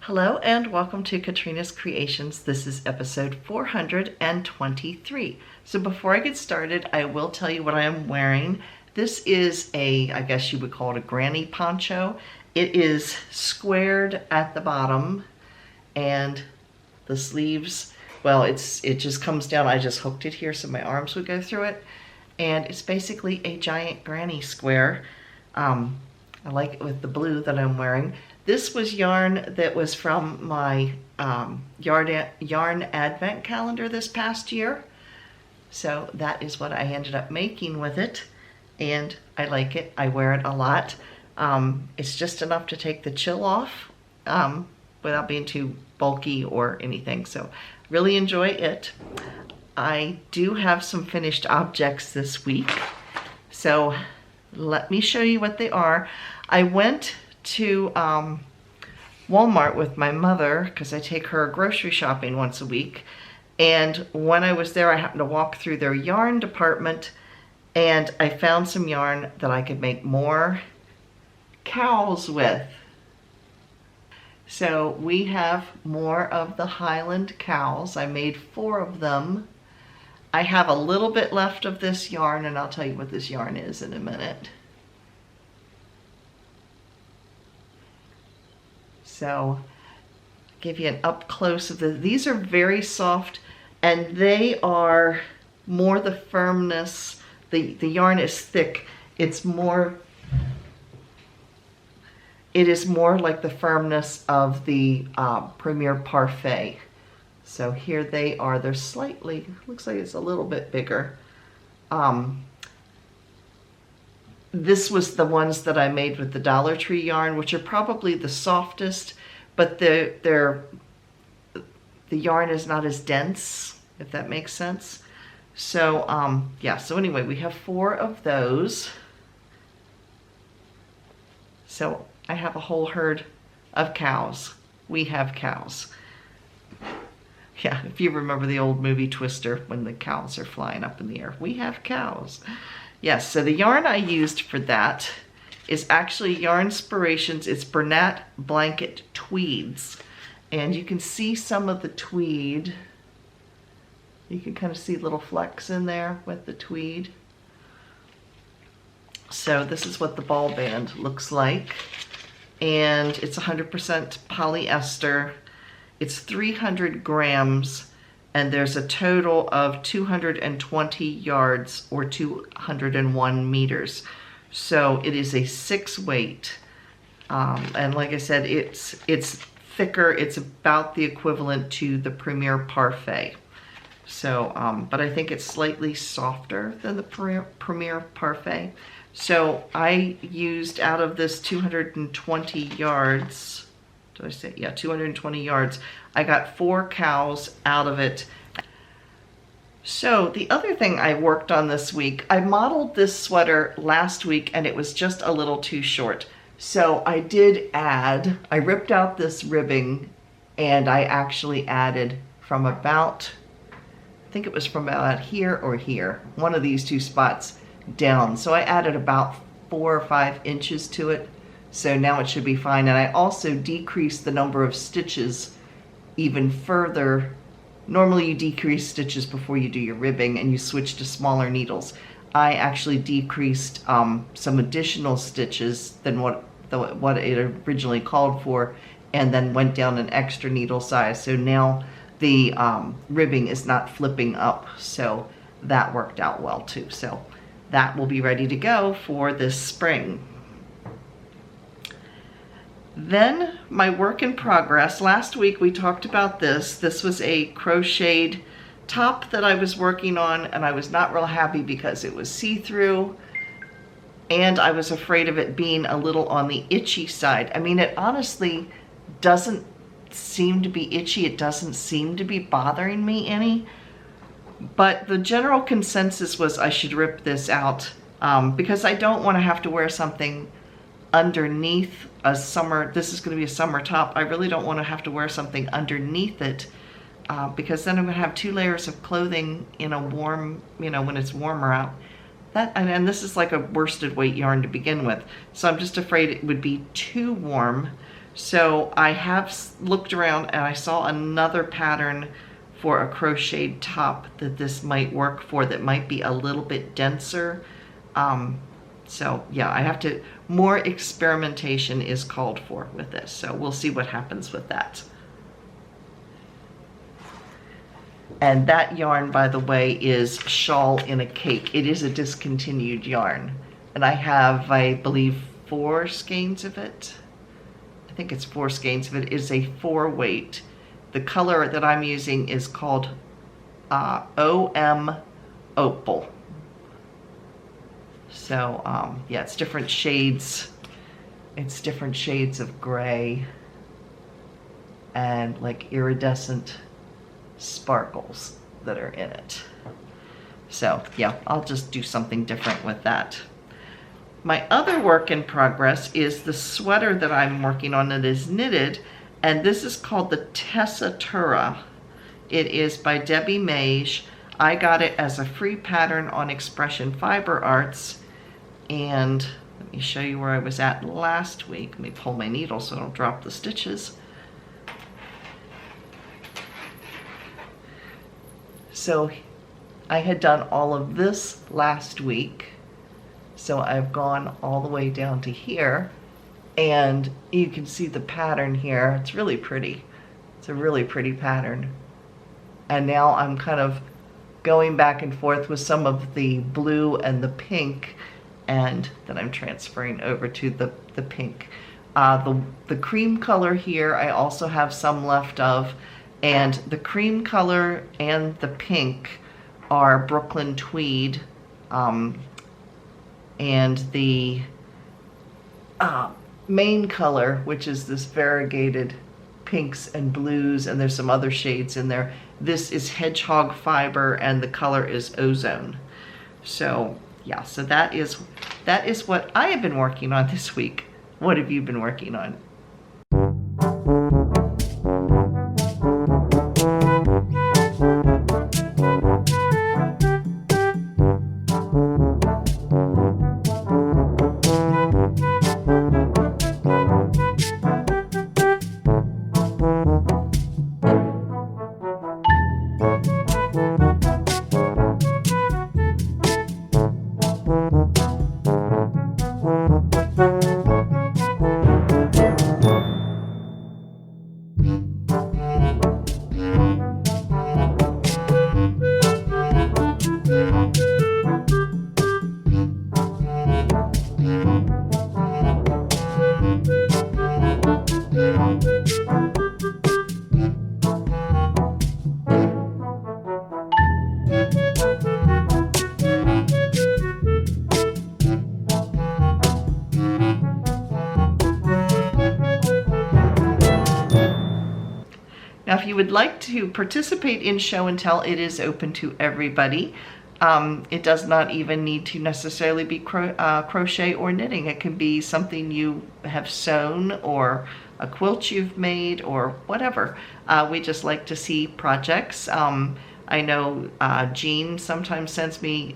Hello and welcome to Katrinas Creations. This is episode 423. So before I get started, I will tell you what I am wearing. This is I guess you would call it a granny poncho. It is squared at the bottom and the sleeves, well, it just comes down. I just hooked it here so my arms would go through it. And it's basically a giant granny square. I like it with the blue that I'm wearing. This was yarn that was from my yarn advent calendar this past year. So that is what I ended up making with it. And I like it. I wear it a lot. It's just enough to take the chill off without being too bulky or anything. So really enjoy it. I do have some finished objects this week. So let me show you what they are. I went to Walmart with my mother because I take her grocery shopping once a week. And when I was there, I happened to walk through their yarn department and I found some yarn that I could make more cows with. So we have more of the Highland cows. I made 4 of them. I have a little bit left of this yarn, and I'll tell you what this yarn is in a minute. So give you an up close of these are very soft and they are more the firmness. The yarn is thick. It is more like the firmness of the Premier Parfait. So here they are. They're slightly, looks like it's a little bit bigger. This was the ones that I made with the Dollar Tree yarn, which are probably the softest, but the yarn is not as dense, if that makes sense. So yeah, so anyway, we have 4 of those. So I have a whole herd of cows. We have cows. Yeah, if you remember the old movie Twister, when the cows are flying up in the air, we have cows. Yes, so the yarn I used for that is actually Yarnspirations. It's Bernat Blanket Tweeds. And you can see some of the tweed. You can kind of see little flecks in there with the tweed. So this is what the ball band looks like. And it's 100% polyester. It's 300 grams. And there's a total of 220 yards or 201 meters. So it is a 6 weight. And like I said, it's thicker. It's about the equivalent to the Premier Parfait. So, but I think it's slightly softer than the Premier Parfait. So I used out of this 220 yards, did I say? Yeah, 220 yards. I got 4 cows out of it. So the other thing I worked on this week, I modeled this sweater last week and it was just a little too short. So I ripped out this ribbing and I actually added from about, I think it was from about here or here, one of these 2 spots down. So I added about 4 or 5 inches to it. So now it should be fine. And I also decreased the number of stitches even further. Normally you decrease stitches before you do your ribbing and you switch to smaller needles. I actually decreased some additional stitches than what it originally called for, and then went down an extra needle size. So now the ribbing is not flipping up. So that worked out well too. So that will be ready to go for this spring. Then my work in progress. Last week we talked about this. This was a crocheted top that I was working on and I was not real happy because it was see-through and I was afraid of it being a little on the itchy side. I mean, it honestly doesn't seem to be itchy. It doesn't seem to be bothering me any. But the general consensus was I should rip this out because I don't want to have to wear something underneath a summer. This is going to be a summer top. I really don't want to have to wear something underneath it because then I'm going to have 2 layers of clothing in a warm, when it's warmer out. And this is like a worsted weight yarn to begin with. So I'm just afraid it would be too warm. So I have looked around and I saw another pattern for a crocheted top that this might work for, that might be a little bit denser. So yeah, I have to, more experimentation is called for with this. So we'll see what happens with that. And that yarn, by the way, is Shawl in a Cake. It is a discontinued yarn. And I have, I believe, 4 skeins of it. I think it's 4 skeins of it. It is a 4-weight. The color that I'm using is called OM Opal. So yeah, it's different shades. It's different shades of gray and like iridescent sparkles that are in it. So yeah, I'll just do something different with that. My other work in progress is the sweater that I'm working on that is knitted, and this is called the Tessitura. It is by Debbie Mage. I got it as a free pattern on Expression Fiber Arts, and let me show you where I was at last week. Let me pull my needle so I don't drop the stitches. So I had done all of this last week. So I've gone all the way down to here, and you can see the pattern here. It's really pretty. It's a really pretty pattern. And now I'm kind of going back and forth with some of the blue and the pink, and then I'm transferring over to the pink. The cream color here, I also have some left of, and the cream color and the pink are Brooklyn Tweed. And the main color, which is this variegated pinks and blues, and there's some other shades in there. This is Hedgehog Fiber, and the color is Ozone. So yeah, so that is what I have been working on this week. What have you been working on? Now, if you would like to participate in Show and Tell, it is open to everybody. It does not even need to necessarily be crochet or knitting. It can be something you have sewn, or a quilt you've made, or whatever. We just like to see projects. I know Jean sometimes sends me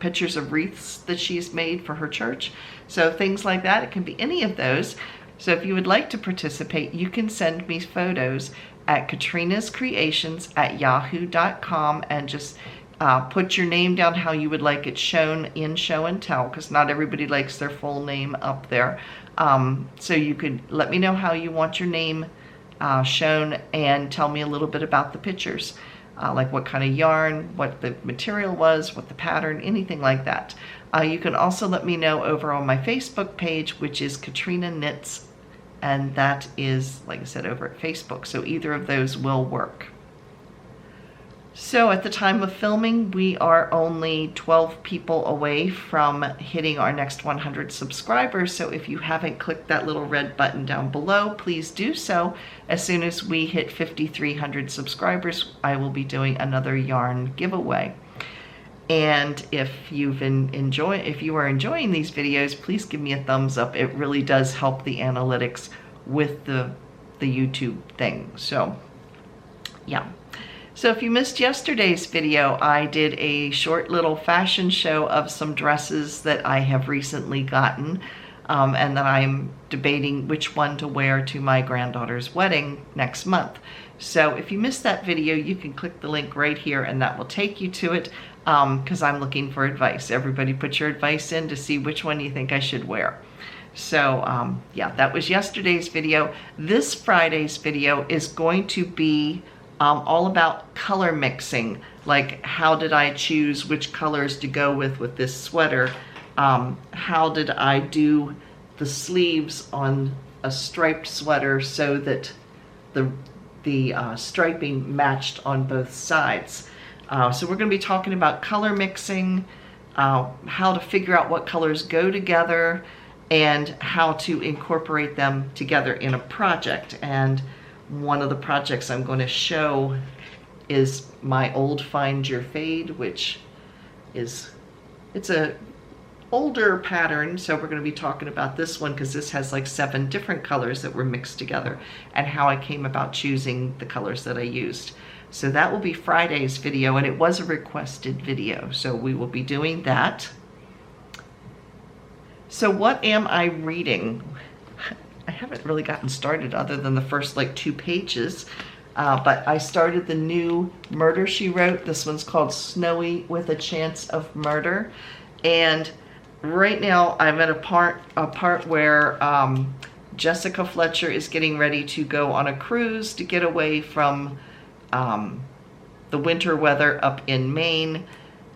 pictures of wreaths that she's made for her church. So things like that, it can be any of those. So if you would like to participate, you can send me photos at KatrinasCreations@yahoo.com, and just put your name down, how you would like it shown in Show and Tell, because not everybody likes their full name up there. So you could let me know how you want your name shown, and tell me a little bit about the pictures, like what kind of yarn, what the material was, what the pattern, anything like that. You can also let me know over on my Facebook page, which is Katrina Knits, and that is, like I said, over at Facebook. So either of those will work. So at the time of filming, we are only 12 people away from hitting our next 100 subscribers. So if you haven't clicked that little red button down below, please do so. As soon as we hit 5,300 subscribers, I will be doing another yarn giveaway. And if you are enjoying these videos, please give me a thumbs up. It really does help the analytics with the YouTube thing. So yeah. So if you missed yesterday's video, I did a short little fashion show of some dresses that I have recently gotten. and then I'm debating which one to wear to my granddaughter's wedding next month. So if you missed that video, you can click the link right here and that will take you to it, because I'm looking for advice. Everybody put your advice in to see which one you think I should wear. So yeah, that was yesterday's video. This Friday's video is going to be all about color mixing, like how did I choose which colors to go with this sweater, how did I do the sleeves on a striped sweater so that the striping matched on both sides. So we're going to be talking about color mixing, how to figure out what colors go together, and how to incorporate them together in a project. And one of the projects I'm going to show is my old Find Your Fade, which is, it's a older pattern, so we're going to be talking about this one because this has like 7 different colors that were mixed together, and how I came about choosing the colors that I used. So that will be Friday's video, and it was a requested video, so we will be doing that. So what am I reading? I haven't really gotten started other than the first like 2 pages, but I started the new Murder, She Wrote. This one's called Snowy with a Chance of Murder, and right now I'm at a part where Jessica Fletcher is getting ready to go on a cruise to get away from the winter weather up in Maine,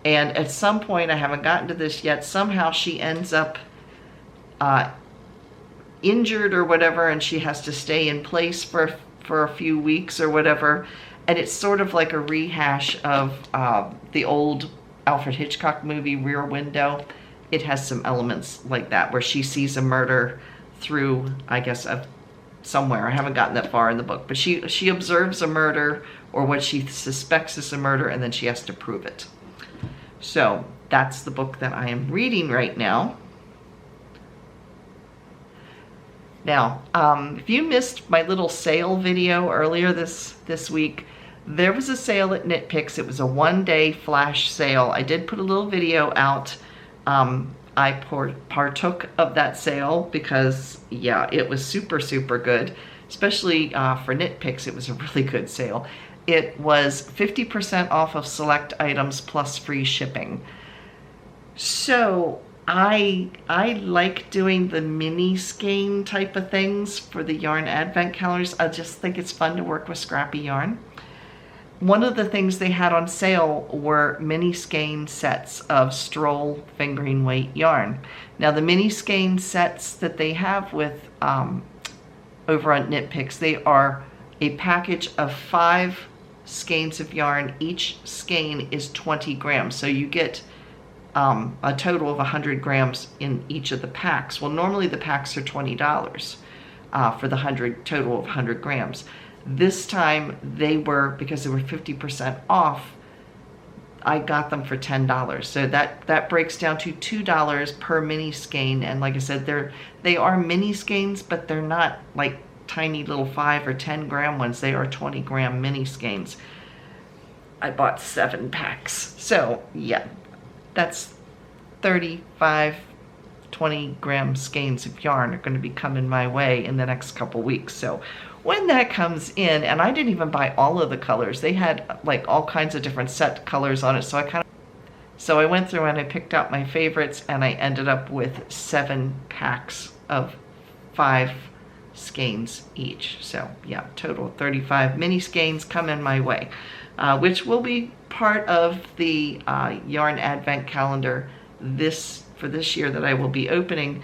and at some point, I haven't gotten to this yet, somehow she ends up injured or whatever, and she has to stay in place for a few weeks or whatever, and it's sort of like a rehash of the old Alfred Hitchcock movie Rear Window. It has some elements like that where she sees a murder through, I guess, somewhere. I haven't gotten that far in the book, but she observes a murder, or what she suspects is a murder, and then she has to prove it. So that's the book that I am reading right now. Now, if you missed my little sale video earlier this week, there was a sale at Knit Picks. It was a 1-day flash sale. I did put a little video out. I partook of that sale because, yeah, it was super, super good. Especially for Knit Picks, it was a really good sale. It was 50% off of select items plus free shipping. So I like doing the mini skein type of things for the yarn advent calendars. I just think it's fun to work with scrappy yarn. One of the things they had on sale were mini skein sets of Stroll fingering weight yarn. Now the mini skein sets that they have with over on Knit Picks, they are a package of 5 skeins of yarn. Each skein is 20 grams, so you get a total of 100 grams in each of the packs. Well, normally the packs are $20 for the total of 100 grams. This time they were, because they were 50% off, I got them for $10. So that breaks down to $2 per mini skein. And like I said, they are mini skeins, but they're not like tiny little 5 or 10 gram ones. They are 20 gram mini skeins. I bought 7 packs. So yeah, that's 35, 20 gram skeins of yarn are going to be coming my way in the next couple weeks. So when that comes in, and I didn't even buy all of the colors, they had like all kinds of different set colors on it, so I went through and I picked out my favorites, and I ended up with 7 packs of 5 skeins each. So yeah, total 35 mini skeins coming my way, which will be part of the yarn advent calendar for this year that I will be opening,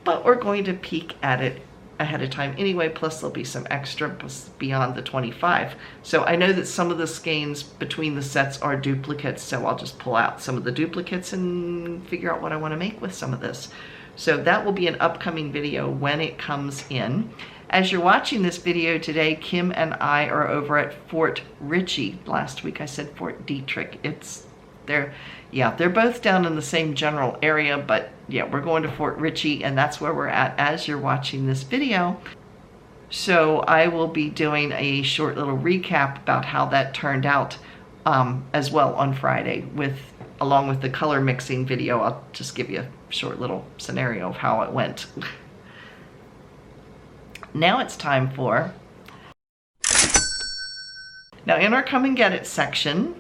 but we're going to peek at it ahead of time anyway, plus there'll be some extra beyond the 25. So I know that some of the skeins between the sets are duplicates, so I'll just pull out some of the duplicates and figure out what I want to make with some of this. So that will be an upcoming video when it comes in. As you're watching this video today, Kim and I are over at Fort Ritchie. Last week I said Fort Detrick. They're both down in the same general area, but yeah, we're going to Fort Ritchie, and that's where we're at as you're watching this video. So I will be doing a short little recap about how that turned out as well on Friday, with along with the color mixing video. I'll just give you a short little scenario of how it went. Now it's time for... Now in our Come and Get It section,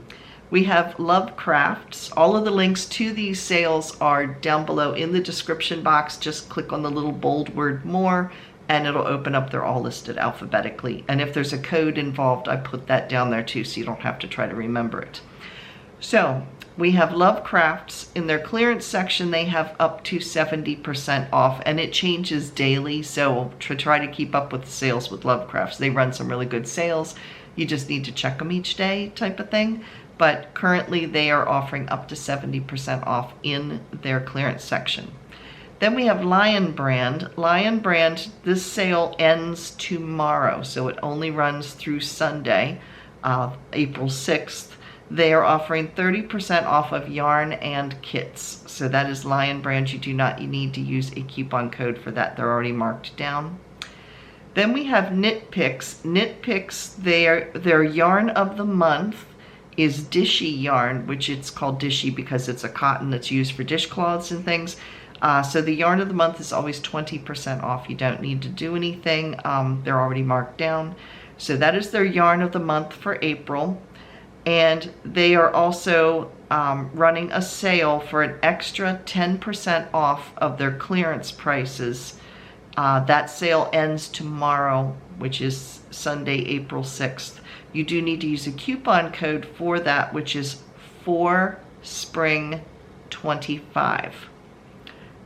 we have Lovecrafts. All of the links to these sales are down below in the description box. Just click on the little bold word more and it'll open up. They're all listed alphabetically. And if there's a code involved, I put that down there too, so you don't have to try to remember it. So we have Lovecrafts. In their clearance section, they have up to 70% off, and it changes daily. So to try to keep up with the sales with Lovecrafts, they run some really good sales. You just need to check them each day type of thing. But currently they are offering up to 70% off in their clearance section. Then we have Lion Brand. Lion Brand, this sale ends tomorrow, so it only runs through Sunday, April 6th. They are offering 30% off of yarn and kits. So that is Lion Brand. You do not need to use a coupon code for that. They're already marked down. Then we have Knit Picks. Knit Picks, their yarn of the month is Dishy yarn, which it's called Dishy because it's a cotton that's used for dishcloths and things. So the yarn of the month is always 20% off. You don't need to do anything. They're already marked down. So that is their yarn of the month for April. And they are also running a sale for an extra 10% off of their clearance prices. That sale ends tomorrow, which is Sunday, April 6th. You do need to use a coupon code for that, which is FORSPRING25.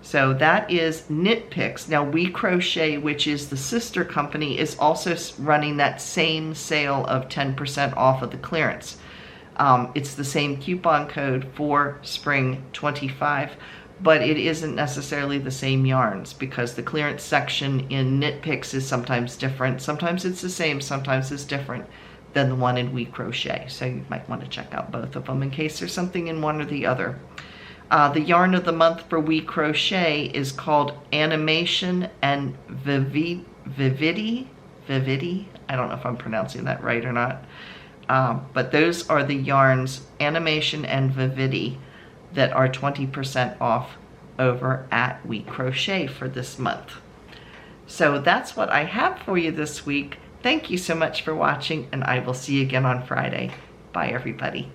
So that is Knit Picks. Now We Crochet, which is the sister company, is also running that same sale of 10% off of the clearance. It's the same coupon code for FORSPRING25, but it isn't necessarily the same yarns because the clearance section in Knit Picks is sometimes different. Sometimes it's the same, sometimes it's different than the one in We Crochet. So you might want to check out both of them in case there's something in one or the other. The yarn of the month for We Crochet is called Animation and Vividi. I don't know if I'm pronouncing that right or not. But those are the yarns, Animation and Vividi, that are 20% off over at We Crochet for this month. So that's what I have for you this week. Thank you so much for watching, and I will see you again on Friday. Bye, everybody.